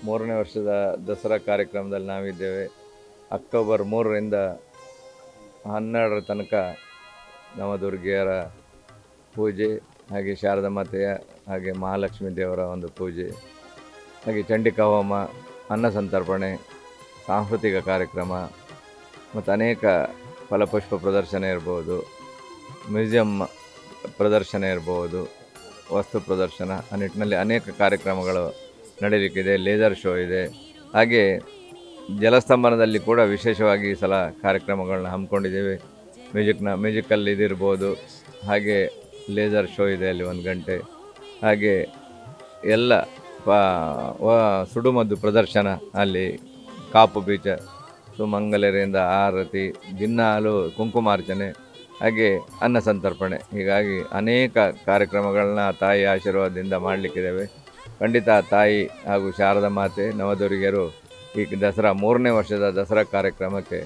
ಮೂರನೇ ವರ್ಷದ ದಸರಾ ಕಾರ್ಯಕ್ರಮದಲ್ಲಿ ನಾವಿದ್ದೇವೆ. ಅಕ್ಟೋಬರ್ 3ರಿಂದ 12ರ ತನಕ ನವದುರ್ಗೆಯರ ಪೂಜೆ, ಹಾಗೆ ಶಾರದಾ ಮಾತೆಯ, ಹಾಗೆ ಮಹಾಲಕ್ಷ್ಮೀ ದೇವರ ಒಂದು ಪೂಜೆ, ಹಾಗೆ ಚಂಡಿಕಾ ಹೋಮ, ಅನ್ನ ಸಂತರ್ಪಣೆ, ಸಾಂಸ್ಕೃತಿಕ ಕಾರ್ಯಕ್ರಮ ಮತ್ತು ಅನೇಕ ಫಲಪುಷ್ಪ ಪ್ರದರ್ಶನ ಇರ್ಬೋದು, ಮ್ಯೂಸಿಯಂ ಪ್ರದರ್ಶನ ಇರ್ಬೋದು, ವಸ್ತು ಪ್ರದರ್ಶನ, ಆ ನಿಟ್ಟಿನಲ್ಲಿ ಅನೇಕ ಕಾರ್ಯಕ್ರಮಗಳು ನಡೀಲಿಕ್ಕಿದೆ. ಲೇಸರ್ ಶೋ ಇದೆ. ಹಾಗೆ ಜಲಸ್ತಂಭನದಲ್ಲಿ ಕೂಡ ವಿಶೇಷವಾಗಿ ಈ ಸಲ ಕಾರ್ಯಕ್ರಮಗಳನ್ನ ಹಮ್ಮಿಕೊಂಡಿದ್ದೇವೆ. ಮ್ಯೂಸಿಕಲ್ ಇದಿರ್ಬೋದು, ಹಾಗೆ ಲೇಸರ್ ಶೋ ಇದೆ ಅಲ್ಲಿ 1 ಗಂಟೆ, ಹಾಗೆ ಎಲ್ಲ ಸುಡುಮದ್ದು ಪ್ರದರ್ಶನ ಅಲ್ಲಿ, ಕಾಪು ಬೀಚ, ಸುಮಂಗಲರಿಂದ ಆರತಿ, ದಿನಾಲು ಕುಂಕುಮಾರ್ಚನೆ, ಹಾಗೆ ಅನ್ನ ಸಂತರ್ಪಣೆ. ಹೀಗಾಗಿ ಅನೇಕ ಕಾರ್ಯಕ್ರಮಗಳನ್ನ ತಾಯಿ ಆಶೀರ್ವಾದದಿಂದ ಮಾಡಲಿಕ್ಕಿದ್ದೇವೆ. ಖಂಡಿತ ತಾಯಿ ಹಾಗೂ ಶಾರದಾ ಮಾತೆ, ನವದುರ್ಗಿಯರು ಈ ದಸರಾ 3ನೇ ವರ್ಷದ ದಸರಾ ಕಾರ್ಯಕ್ರಮಕ್ಕೆ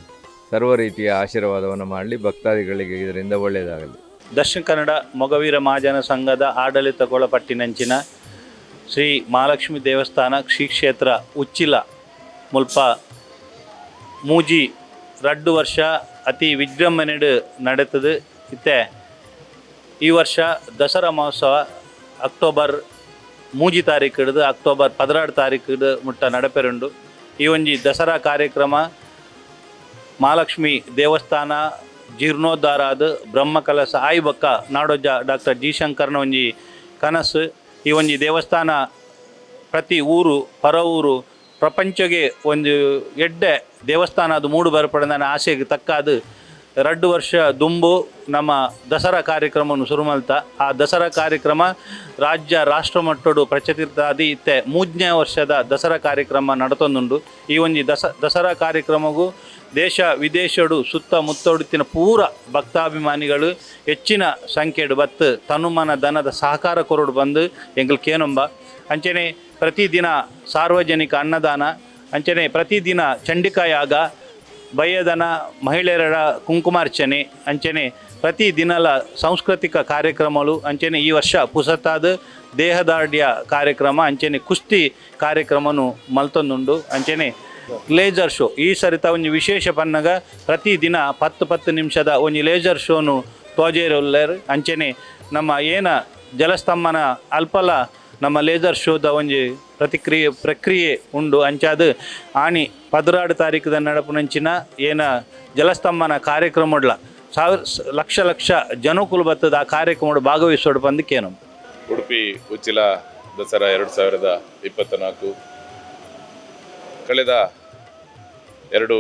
ಸರ್ವ ರೀತಿಯ ಆಶೀರ್ವಾದವನ್ನು ಮಾಡಲಿ, ಭಕ್ತಾದಿಗಳಿಗೆ ಇದರಿಂದ ಒಳ್ಳೆಯದಾಗಲಿ. ದಕ್ಷಿಣ ಕನ್ನಡ ಮೊಗವೀರ ಮಹಾಜನ ಸಂಘದ ಆಡಳಿತಗೊಳಪಟ್ಟಿನಂಚಿನ ಶ್ರೀ ಮಹಾಲಕ್ಷ್ಮಿ ದೇವಸ್ಥಾನ ಶ್ರೀ ಕ್ಷೇತ್ರ ಉಚ್ಚಿಲ ಮುಲ್ಪ ಮೂಜಿ 2 ವರ್ಷ ಅತಿ ವಿಜೃಂಭಣೆಡು ನಡೆತದು. ಇತ್ತೆ ಈ ವರ್ಷ ದಸರಾ ಮಹೋತ್ಸವ ಅಕ್ಟೋಬರ್ 3 ತಾರೀಕು ಹಿಡಿದು ಅಕ್ಟೋಬರ್ 16 ತಾರೀಕು ಮುಟ್ಟ ನಡಪೆರುಂಡು. ಈ ಒಂಜಿ ದಸರಾ ಕಾರ್ಯಕ್ರಮ ಮಹಾಲಕ್ಷ್ಮಿ ದೇವಸ್ಥಾನ ಜೀರ್ಣೋದ್ಧಾರ ಆದ ಬ್ರಹ್ಮಕಲಸ ಆಯ್ಬಕ್ಕ ನಾಡೋಜ ಡಾಕ್ಟರ್ ಜಿ ಶಂಕರ್ನ ಒಂಜಿ ಕನಸು. ಈ ಒಂಜಿ ದೇವಸ್ಥಾನ ಪ್ರತಿ ಊರು ಪರ ಊರು ಪ್ರಪಂಚಗೆ ಒಂದು ಎಡ್ಡೆ ದೇವಸ್ಥಾನ ಅದು ಮೂಡು ಬರಪಡನ ಆಸೆಗೆ ತಕ್ಕಾದು 2 ವರ್ಷ ದುಂಬು ನಮ್ಮ ದಸರಾ ಕಾರ್ಯಕ್ರಮವನ್ನು ಶುರುಮಲ್ತ. ಆ ದಸರಾ ಕಾರ್ಯಕ್ರಮ ರಾಜ್ಯ ರಾಷ್ಟ್ರ ಮಟ್ಟಡು ಪ್ರಚಲಿತಾದಿ. ಇತ್ತೆ 3ನೇ ವರ್ಷದ ದಸರಾ ಕಾರ್ಯಕ್ರಮ ನಡತೊಂದುಂಡು. ಈ ಒಂಜಿ ದಸರಾ ಕಾರ್ಯಕ್ರಮಗೂ ದೇಶ ವಿದೇಶಡು ಸುತ್ತಮುತ್ತಡುತ್ತಿನ ಪೂರ ಭಕ್ತಾಭಿಮಾನಿಗಳು ಹೆಚ್ಚಿನ ಸಂಖ್ಯೆಡು ಬತ್ತು ತನುಮನ ದನದ ಸಹಕಾರ ಕೊರಡು ಬಂದು ಎಂಗಳು ಕೇನೊಂಬ. ಅಂಚನೆ ಪ್ರತಿದಿನ ಸಾರ್ವಜನಿಕ ಅನ್ನದಾನ, ಅಂಚನೆ ಪ್ರತಿದಿನ ಚಂಡಿಕಾಯಾಗ, ಬಯ್ಯದನ ಮಹಿಳೆಯರ ಕುಂಕುಮಾರ್ಚನೆ, ಅಂಚನೆ ಪ್ರತಿ ದಿನಲ ಸಾಂಸ್ಕೃತಿಕ ಕಾರ್ಯಕ್ರಮಗಳು, ಅಂಚನೆ ಈ ವರ್ಷ ಪುಸತಾದ ದೇಹದಾಢ್ಯ ಕಾರ್ಯಕ್ರಮ, ಅಂಚನೆ ಕುಸ್ತಿ ಕಾರ್ಯಕ್ರಮನು ಮಲ್ತೊಂದುಂಡು. ಅಂಚನೆ ಲೇಸರ್ ಶೋ ಈ ಸರಿತ ಒಂಜಿ ವಿಶೇಷ ಪನ್ನಗ ಪ್ರತಿದಿನ 10 ನಿಮಿಷದ ಒಂಜಿ ಲೇಸರ್ ಶೋನು ತೋಜೇರುಲ್ಲೇರು. ಅಂಚನೆ ನಮ್ಮ ಏನ ಜಲಸ್ತಂಭನ ಅಲ್ಪಲ ನಮ್ಮ ಲೇಸರ್ ಶೋದ ಒಂಜಿ ಪ್ರಕ್ರಿಯೆ ಉಂಡು. ಅಂಚಾದ ಆಣಿ 16 ತಾರೀಕದ ನಡಪುನಂಚಿನ ಏನ ಜಲಸ್ತಂಭನ ಕಾರ್ಯಕ್ರಮಡ್ಲ ಲಕ್ಷ ಜನಕುಲು ಬತ್ತದ ಆ ಕಾರ್ಯಕ್ರಮ ಭಾಗವಹಿಸೋಡು ಬಂದಕ್ಕೇನು. ಉಡುಪಿ ಉಚ್ಚಿಲ ದಸರಾ 2024 ಕಳೆದ 2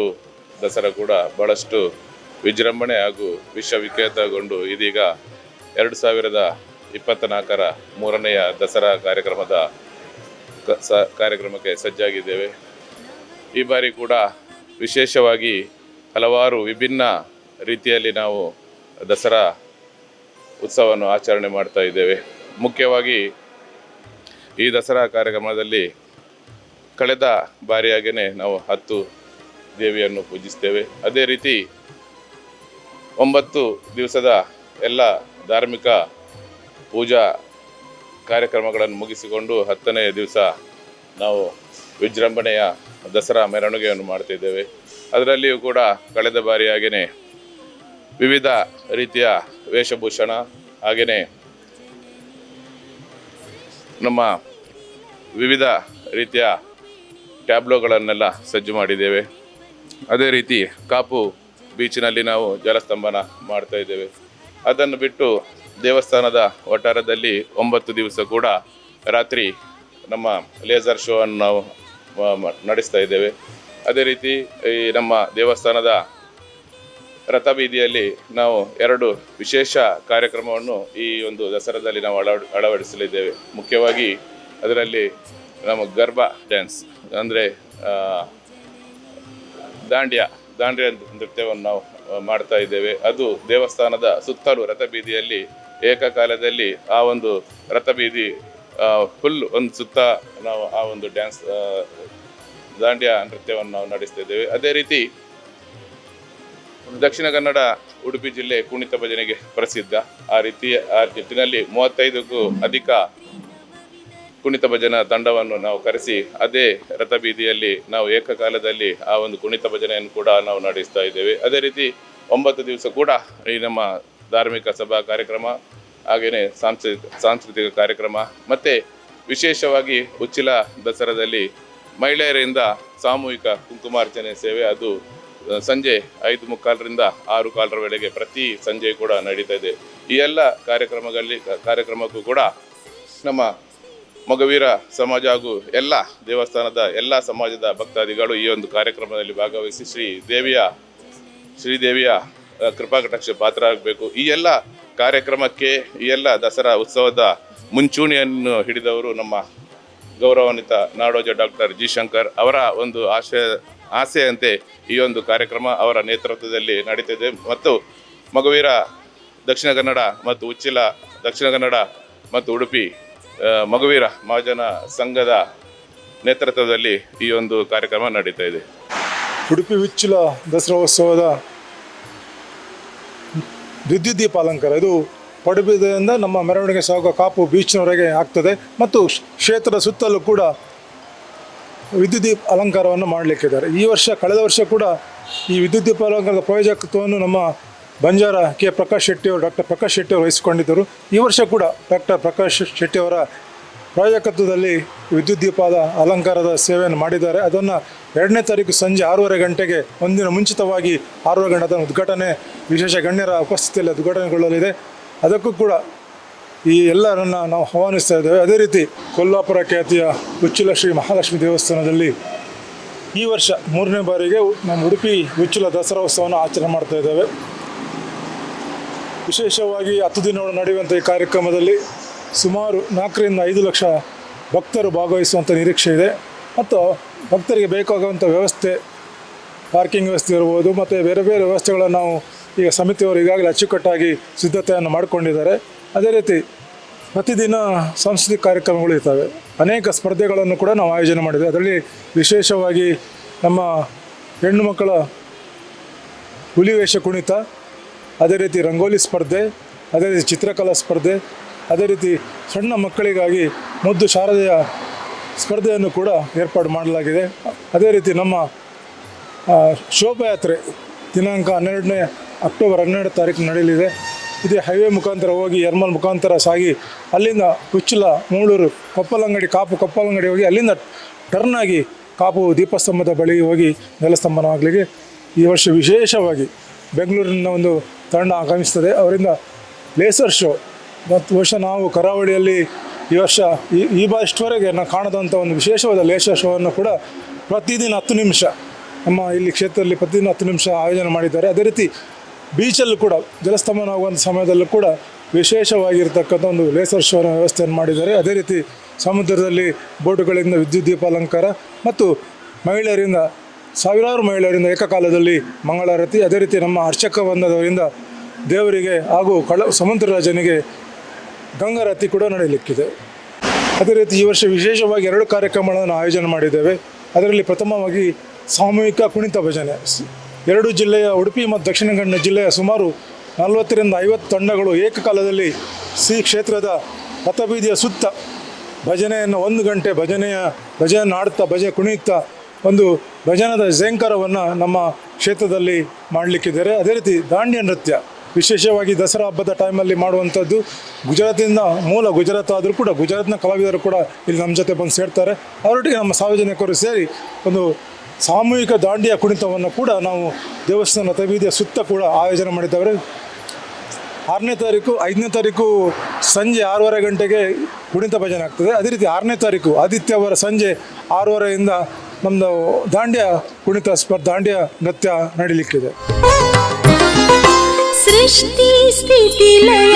ದಸರಾ ಕೂಡ ಭಾಳಷ್ಟು ವಿಜೃಂಭಣೆ ಹಾಗೂ ವಿಶ್ವವಿಖ್ಯಾತಗೊಂಡು ಇದೀಗ 2024ರ 3ನೆಯ ದಸರಾ ಕಾರ್ಯಕ್ರಮಕ್ಕೆ ಸಜ್ಜಾಗಿದ್ದೇವೆ. ಈ ಬಾರಿ ಕೂಡ ವಿಶೇಷವಾಗಿ ಹಲವಾರು ವಿಭಿನ್ನ ರೀತಿಯಲ್ಲಿ ನಾವು ದಸರಾ ಉತ್ಸವವನ್ನು ಆಚರಣೆ ಮಾಡ್ತಾ ಇದ್ದೇವೆ. ಮುಖ್ಯವಾಗಿ ಈ ದಸರಾ ಕಾರ್ಯಕ್ರಮದಲ್ಲಿ ಕಳೆದ ಬಾರಿಯಾಗೇ ನಾವು 10 ದೇವಿಯನ್ನು ಪೂಜಿಸ್ತೇವೆ. ಅದೇ ರೀತಿ 9 ದಿವಸದ ಎಲ್ಲ ಧಾರ್ಮಿಕ ಪೂಜಾ ಕಾರ್ಯಕ್ರಮಗಳನ್ನು ಮುಗಿಸಿಕೊಂಡು 10ನೇ ದಿವಸ ನಾವು ವಿಜೃಂಭಣೆಯ ದಸರಾ ಮೆರವಣಿಗೆಯನ್ನು ಮಾಡ್ತಿದ್ದೇವೆ. ಅದರಲ್ಲಿಯೂ ಕೂಡ ಕಳೆದ ಬಾರಿಯಾಗೇ ವಿವಿಧ ರೀತಿಯ ವೇಷಭೂಷಣ, ಹಾಗೆಯೇ ನಮ್ಮ ವಿವಿಧ ರೀತಿಯ ಟ್ಯಾಬ್ಲೋಗಳನ್ನೆಲ್ಲ ಸಜ್ಜು ಮಾಡಿದ್ದೇವೆ. ಅದೇ ರೀತಿ ಕಾಪು ಬೀಚಿನಲ್ಲಿ ನಾವು ಜಲಸ್ತಂಭನ ಮಾಡ್ತಾ ಇದ್ದೇವೆ. ಅದನ್ನು ಬಿಟ್ಟು ದೇವಸ್ಥಾನದ ವಠಾರದಲ್ಲಿ 9 ದಿವಸ ಕೂಡ ರಾತ್ರಿ ನಮ್ಮ ಲೇಸರ್ ಶೋ ಅನ್ನು ನಾವು ನಡೆಸ್ತಾ ಇದ್ದೇವೆ. ಅದೇ ರೀತಿ ಈ ನಮ್ಮ ದೇವಸ್ಥಾನದ ರಥಬೀದಿಯಲ್ಲಿ ನಾವು 2 ವಿಶೇಷ ಕಾರ್ಯಕ್ರಮವನ್ನು ಈ ಒಂದು ದಸರಾದಲ್ಲಿ ನಾವು ಅಳವಡಿಸಲಿದ್ದೇವೆ. ಮುಖ್ಯವಾಗಿ ಅದರಲ್ಲಿ ನಮ್ಮ ಗರ್ಭಾ ಡ್ಯಾನ್ಸ್ ಅಂದರೆ ದಾಂಡ್ಯ ನೃತ್ಯವನ್ನು ನಾವು ಮಾಡ್ತಾ ಇದ್ದೇವೆ. ಅದು ದೇವಸ್ಥಾನದ ಸುತ್ತಲೂ ರಥಬೀದಿಯಲ್ಲಿ ಏಕಕಾಲದಲ್ಲಿ ಆ ಒಂದು ರಥಬೀದಿ ಫುಲ್ ಒಂದು ಸುತ್ತ ನಾವು ಆ ಒಂದು ಡ್ಯಾನ್ಸ್ ದಾಂಡ್ಯ ನೃತ್ಯವನ್ನು ನಾವು ನಡೆಸ್ತಿದ್ದೇವೆ. ಅದೇ ರೀತಿ ದಕ್ಷಿಣ ಕನ್ನಡ ಉಡುಪಿ ಜಿಲ್ಲೆ ಕುಣಿತ ಭಜನೆಗೆ ಪ್ರಸಿದ್ಧ. ಆ ನಿಟ್ಟಿನಲ್ಲಿ 35ಕ್ಕೂ ಅಧಿಕ ಕುಣಿತ ಭಜನಾ ತಂಡವನ್ನು ನಾವು ಕರೆಸಿ ಅದೇ ರಥಬೀದಿಯಲ್ಲಿ ನಾವು ಏಕಕಾಲದಲ್ಲಿ ಆ ಒಂದು ಕುಣಿತ ಭಜನೆಯನ್ನು ಕೂಡ ನಾವು ನಡೆಸ್ತಾ ಇದ್ದೇವೆ. ಅದೇ ರೀತಿ 9 ದಿವಸ ಕೂಡ ಈ ನಮ್ಮ ಧಾರ್ಮಿಕ ಸಭಾ ಕಾರ್ಯಕ್ರಮ ಹಾಗೆಯೇ ಸಾಂಸ್ಕೃತಿಕ ಕಾರ್ಯಕ್ರಮ ಮತ್ತು ವಿಶೇಷವಾಗಿ ಉಚ್ಚಿಲ ದಸರಾದಲ್ಲಿ ಮಹಿಳೆಯರಿಂದ ಸಾಮೂಹಿಕ ಕುಂಕುಮಾರ್ಚನೆ ಸೇವೆ ಅದು ಸಂಜೆ 5:45ರಿಂದ 6:15 ವೇಳೆಗೆ ಪ್ರತಿ ಸಂಜೆ ಕೂಡ ನಡೀತಾ ಇದೆ. ಈ ಎಲ್ಲ ಕಾರ್ಯಕ್ರಮಕ್ಕೂ ಕೂಡ ನಮ್ಮ ಮೊಗವೀರ ಸಮಾಜ ಹಾಗೂ ಎಲ್ಲ ದೇವಸ್ಥಾನದ ಎಲ್ಲ ಸಮಾಜದ ಭಕ್ತಾದಿಗಳು ಈ ಒಂದು ಕಾರ್ಯಕ್ರಮದಲ್ಲಿ ಭಾಗವಹಿಸಿ ಶ್ರೀದೇವಿಯ ಕೃಪಾ ಕಟಾಕ್ಷ ಪಾತ್ರ ಆಗಬೇಕು. ಈ ಎಲ್ಲ ಕಾರ್ಯಕ್ರಮಕ್ಕೆ ಈ ಎಲ್ಲ ದಸರಾ ಉತ್ಸವದ ಮುಂಚೂಣಿಯನ್ನು ಹಿಡಿದವರು ನಮ್ಮ ಗೌರವಾನ್ವಿತ ನಾಡೋಜ ಡಾಕ್ಟರ್ ಜಿ ಶಂಕರ್ ಅವರ ಒಂದು ಆಸೆಯಂತೆ ಈ ಒಂದು ಕಾರ್ಯಕ್ರಮ ಅವರ ನೇತೃತ್ವದಲ್ಲಿ ನಡೀತಿದೆ. ಮತ್ತು ಮೊಗವೀರ ದಕ್ಷಿಣ ಕನ್ನಡ ಮತ್ತು ಉಚ್ಚಿಲ ದಕ್ಷಿಣ ಕನ್ನಡ ಮತ್ತು ಉಡುಪಿ ಮೊಗವೀರ ಮಹಾಜನ ಸಂಘದ ನೇತೃತ್ವದಲ್ಲಿ ಈ ಒಂದು ಕಾರ್ಯಕ್ರಮ ನಡೀತಾ ಇದೆ. ಉಡುಪಿ ಉಚ್ಚಿಲ ದಸರಾ ಉತ್ಸವದ ವಿದ್ಯುತ್ ದೀಪ ಅಲಂಕಾರ ಇದು ಪಡುಬಿದ್ರೆಯಿಂದ ನಮ್ಮ ಮೆರವಣಿಗೆ ಸಾಗುವ ಕಾಪು ಬೀಚ್ನವರೆಗೆ ಆಗ್ತದೆ ಮತ್ತು ಕ್ಷೇತ್ರದ ಸುತ್ತಲೂ ಕೂಡ ವಿದ್ಯುತ್ ದೀಪ ಅಲಂಕಾರವನ್ನು ಮಾಡಲಿಕ್ಕಿದ್ದಾರೆ. ಈ ವರ್ಷ ಕಳೆದ ವರ್ಷ ಕೂಡ ಈ ವಿದ್ಯುತ್ ದೀಪ ಅಲಂಕಾರದ ಪ್ರಾಯೋಜಕತ್ವವನ್ನು ನಮ್ಮ ಬಂಜಾರ ಡಾಕ್ಟರ್ ಪ್ರಕಾಶ್ ಶೆಟ್ಟಿಯವರು ವಹಿಸಿಕೊಂಡಿದ್ದರು. ಈ ವರ್ಷ ಕೂಡ ಡಾಕ್ಟರ್ ಪ್ರಕಾಶ್ ಶೆಟ್ಟಿಯವರ ಪ್ರಾಯೋಜಕತ್ವದಲ್ಲಿ ವಿದ್ಯುತ್ ದೀಪದ ಅಲಂಕಾರದ ಸೇವೆಯನ್ನು ಮಾಡಿದ್ದಾರೆ. ಅದನ್ನು 2ನೇ ತಾರೀಕು ಸಂಜೆ 6:30 ಗಂಟೆಗೆ ಒಂದಿನ ಮುಂಚಿತವಾಗಿ 6:30 ಗಂಟೆ ಅದನ್ನು ಉದ್ಘಾಟನೆ ವಿಶೇಷ ಗಣ್ಯರ ಉಪಸ್ಥಿತಿಯಲ್ಲಿ ಉದ್ಘಾಟನೆಗೊಳ್ಳಲಿದೆ. ಅದಕ್ಕೂ ಕೂಡ ಈ ಎಲ್ಲರನ್ನು ನಾವು ಆಹ್ವಾನಿಸ್ತಾ ಇದ್ದೇವೆ. ಅದೇ ರೀತಿ ಕೊಲ್ಲಾಪುರ ಖ್ಯಾತಿಯ ಉಚ್ಚಿಲ ಶ್ರೀ ಮಹಾಲಕ್ಷ್ಮಿ ದೇವಸ್ಥಾನದಲ್ಲಿ ಈ ವರ್ಷ 3ನೇ ಬಾರಿಗೆ ನಮ್ಮ ಉಡುಪಿ ಉಚ್ಚಿಲ ದಸರಾ ಉತ್ಸವವನ್ನು ಆಚರಣೆ ಮಾಡ್ತಾ ಇದ್ದೇವೆ. ವಿಶೇಷವಾಗಿ 10 ದಿನಗಳು ನಡೆಯುವಂಥ ಈ ಕಾರ್ಯಕ್ರಮದಲ್ಲಿ ಸುಮಾರು 4ರಿಂದ 5 ಲಕ್ಷ ಭಕ್ತರು ಭಾಗವಹಿಸುವಂಥ ನಿರೀಕ್ಷೆ ಇದೆ. ಮತ್ತು ಭಕ್ತರಿಗೆ ಬೇಕಾಗುವಂಥ ವ್ಯವಸ್ಥೆ, ಪಾರ್ಕಿಂಗ್ ವ್ಯವಸ್ಥೆ ಇರ್ಬೋದು ಮತ್ತು ಬೇರೆ ಬೇರೆ ವ್ಯವಸ್ಥೆಗಳನ್ನು ನಾವು ಈಗ ಸಮಿತಿಯವರು ಈಗಾಗಲೇ ಅಚ್ಚುಕಟ್ಟಾಗಿ ಸಿದ್ಧತೆಯನ್ನು ಮಾಡಿಕೊಂಡಿದ್ದಾರೆ. ಅದೇ ರೀತಿ ಪ್ರತಿದಿನ ಸಾಂಸ್ಕೃತಿಕ ಕಾರ್ಯಕ್ರಮಗಳು ಇರ್ತವೆ. ಅನೇಕ ಸ್ಪರ್ಧೆಗಳನ್ನು ಕೂಡ ನಾವು ಆಯೋಜನೆ ಮಾಡಿದ್ದೇವೆ. ಅದರಲ್ಲಿ ವಿಶೇಷವಾಗಿ ನಮ್ಮ ಹೆಣ್ಣು ಮಕ್ಕಳ ಹುಲಿವೇಷ ಕುಣಿತ, ಅದೇ ರೀತಿ ರಂಗೋಲಿ ಸ್ಪರ್ಧೆ, ಅದೇ ರೀತಿ ಚಿತ್ರಕಲಾ ಸ್ಪರ್ಧೆ, ಅದೇ ರೀತಿ ಸಣ್ಣ ಮಕ್ಕಳಿಗಾಗಿ ಮುದ್ದು ಶಾರದೆಯ ಸ್ಪರ್ಧೆಯನ್ನು ಕೂಡ ಏರ್ಪಾಡು ಮಾಡಲಾಗಿದೆ. ಅದೇ ರೀತಿ ನಮ್ಮ ಶೋಭಾಯಾತ್ರೆ ದಿನಾಂಕ ಅಕ್ಟೋಬರ್ 12 ತಾರೀಕು ನಡೆಯಲಿದೆ. ಇದೇ ಹೈವೇ ಮುಖಾಂತರ ಹೋಗಿ ಯರ್ಮಲ್ ಮುಖಾಂತರ ಸಾಗಿ ಅಲ್ಲಿಂದ ಉಚ್ಚಿಲ, ಮೂಳೂರು, ಕೊಪ್ಪಲಂಗಡಿ ಹೋಗಿ ಅಲ್ಲಿಂದ ಟರ್ನ್ ಆಗಿ ಕಾಪು ದೀಪಸ್ತಂಭದ ಬಳಿ ಹೋಗಿ ನೆಲಸ್ತಂಭನವಾಗಲಿಕ್ಕೆ ಈ ವರ್ಷ ವಿಶೇಷವಾಗಿ ಬೆಂಗಳೂರಿನ ಒಂದು ತಂಡ ಆಗಮಿಸ್ತದೆ. ಅವರಿಂದ ಲೇಸರ್ ಶೋ ಮತ್ತು ವರ್ಷ ನಾವು ಕರಾವಳಿಯಲ್ಲಿ ಈ ವರ್ಷ ಈ ಬಾರಿಷ್ಟವರೆಗೆ ನಾವು ಕಾಣದಂಥ ಒಂದು ವಿಶೇಷವಾದ ಲೇಸರ್ ಶೋವನ್ನು ಕೂಡ ಪ್ರತಿದಿನ 10 ನಿಮಿಷ ನಮ್ಮ ಇಲ್ಲಿ ಕ್ಷೇತ್ರದಲ್ಲಿ ಪ್ರತಿದಿನ 10 ನಿಮಿಷ ಆಯೋಜನೆ ಮಾಡಿದ್ದಾರೆ. ಅದೇ ರೀತಿ ಬೀಚಲ್ಲೂ ಕೂಡ ಜಲಸ್ತಂಭನ ಆಗುವಂಥ ಸಮಯದಲ್ಲೂ ಕೂಡ ವಿಶೇಷವಾಗಿರ್ತಕ್ಕಂಥ ಒಂದು ಲೇಸರ್ ಶೋನ ವ್ಯವಸ್ಥೆಯನ್ನು ಮಾಡಿದ್ದಾರೆ. ಅದೇ ರೀತಿ ಸಮುದ್ರದಲ್ಲಿ ಬೋಟುಗಳಿಂದ ವಿದ್ಯುತ್ ದೀಪ ಅಲಂಕಾರ ಮತ್ತು ಸಾವಿರಾರು ಮಹಿಳೆಯರಿಂದ ಏಕಕಾಲದಲ್ಲಿ ಮಂಗಳಾರತಿ, ಅದೇ ರೀತಿ ನಮ್ಮ ಅರ್ಚಕ ಬಂದವರಿಂದ ದೇವರಿಗೆ ಹಾಗೂ ಸಮುದ್ರ ರಾಜನಿಗೆ ಗಂಗಾರತಿ ಕೂಡ ನಡೆಯಲಿಕ್ಕಿದೆ. ಅದೇ ರೀತಿ ಈ ವರ್ಷ ವಿಶೇಷವಾಗಿ 2 ಕಾರ್ಯಕ್ರಮಗಳನ್ನು ಆಯೋಜನೆ ಮಾಡಿದ್ದೇವೆ. ಅದರಲ್ಲಿ ಪ್ರಥಮವಾಗಿ ಸಾಮೂಹಿಕ ಕುಣಿತ ಭಜನೆ. 2 ಜಿಲ್ಲೆಯ ಉಡುಪಿ ಮತ್ತು ದಕ್ಷಿಣ ಕನ್ನಡ ಜಿಲ್ಲೆಯ ಸುಮಾರು 40ರಿಂದ 50 ತಂಡಗಳು ಏಕಕಾಲದಲ್ಲಿ ಶ್ರೀ ಕ್ಷೇತ್ರದ ರಥಬೀದಿಯ ಸುತ್ತ ಭಜನೆಯನ್ನು 1 ಗಂಟೆ ಭಜನೆಯನ್ನು ಆಡುತ್ತಾ ಕುಣಿಯುತ್ತಾ ಒಂದು ಭಜನದ ಝೇಂಕಾರವನ್ನು ನಮ್ಮ ಕ್ಷೇತ್ರದಲ್ಲಿ ಮಾಡಲಿಕ್ಕಿದ್ದಾರೆ. ಅದೇ ರೀತಿ ದಾಂಡಿಯ ನೃತ್ಯ ವಿಶೇಷವಾಗಿ ದಸರಾ ಹಬ್ಬದ ಟೈಮಲ್ಲಿ ಮಾಡುವಂಥದ್ದು. ಗುಜರಾತ್ ಆದರೂ ಕೂಡ ಗುಜರಾತ್ನ ಕಲಾವಿದರು ಕೂಡ ಇಲ್ಲಿ ನಮ್ಮ ಜೊತೆ ಬಂದು ಸೇರ್ತಾರೆ. ಅವರೊಟ್ಟಿಗೆ ನಮ್ಮ ಸಾರ್ವಜನಿಕರು ಸೇರಿ ಒಂದು ಸಾಮೂಹಿಕ ದಾಂಡಿಯ ಕುಣಿತವನ್ನು ಕೂಡ ನಾವು ದೇವಸ್ಥಾನ ರಥಬೀದಿಯ ಸುತ್ತ ಕೂಡ ಆಯೋಜನೆ ಮಾಡಿದ್ದೇವೆ. 6ನೇ ತಾರೀಕು 5ನೇ ತಾರೀಕು ಸಂಜೆ 6:30 ಗಂಟೆಗೆ ಕುಣಿತ ಭಜನೆ ಆಗ್ತದೆ. ಅದೇ ರೀತಿ 6ನೇ ತಾರೀಕು ಆದಿತ್ಯವಾರ ಸಂಜೆ 6:30ರಿಂದ ನಮ್ಮದು ದಾಂಡಿಯ ನೃತ್ಯ ನಡೀಲಿಕ್ಕಿದೆ. ಸೃಷ್ಟಿ ಸ್ಥಿತಿ ಲಯ